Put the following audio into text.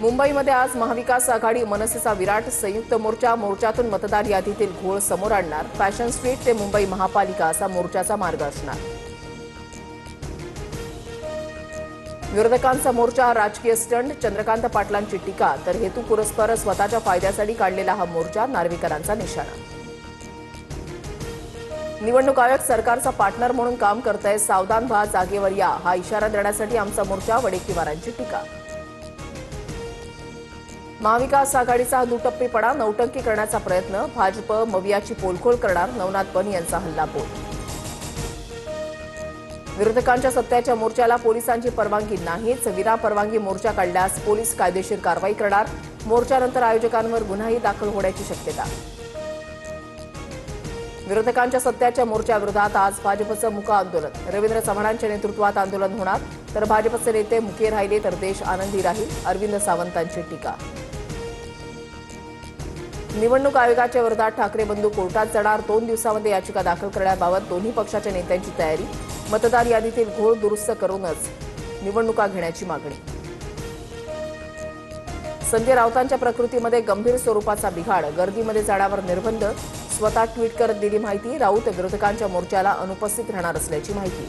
मुंबईमध्ये आज महाविकास आघाडी मनसेचा विराट संयुक्त मोर्चातून मतदार यादीतील घोळ समोर आणणार। फॅशन स्ट्रीट ते मुंबई महापालिका असा मोर्चाचा मार्ग असणार। विरोधकांचा मोर्चा राजकीय स्टंट, चंद्रकांत पाटलांची टीका, तर हेतुपुरस्पर स्वतःच्या फायद्यासाठी काढलेला हा मोर्चा नार्वेकरांचा निशाणा। निवडणूक आयोग सरकारचा पार्टनर म्हणून काम करतंय, सावधान व्हा, जागेवर या, हा इशारा देण्यासाठी आमचा मोर्चा, वडेट्टीवारांची टीका। महाविकास आघाडीचा दुटप्पीपणा, नौटंकी करण्याचा प्रयत्न, भाजप मवियाची पोलखोल करणार, नवनाथ बन यांचा हल्लाबोल। विरोधकांच्या सत्याच्या मोर्चाला पोलिसांची परवानगी नाहीच, विनापरवानगी मोर्चा काढल्यास पोलीस कायदेशीर कारवाई करणार, मोर्चानंतर आयोजकांवर गुन्हाही दाखल होण्याची शक्यता। विरोधकांच्या सत्याच्या मोर्चाविरोधात आज भाजपचं मुक आंदोलन, रवींद्र चव्हाणांच्या नेतृत्वात आंदोलन होणार, तर भाजपचे नेते मुके राहिले तर देश आनंदी राहील, अरविंद सावंतांची टीका। निवडणूक आयोगाच्या विरोधात ठाकरे बंधू कोर्टात जाणार, 2 दिवसांमध्ये याचिका दाखल करण्याबाबत दोन्ही पक्षाच्या नेत्यांची तयारी, मतदार यादीतील घोळ दुरुस्त करूनच निवडणुका घेण्याची मागणी। संजय राऊतांच्या प्रकृतीमध्ये गंभीर स्वरूपाचा बिघाड, गर्दीमध्ये जाण्यावर निर्बंध, स्वतः ट्विट करत दिली माहिती, राऊत विरोधकांच्या मोर्चाला अनुपस्थित राहणार असल्याची माहिती।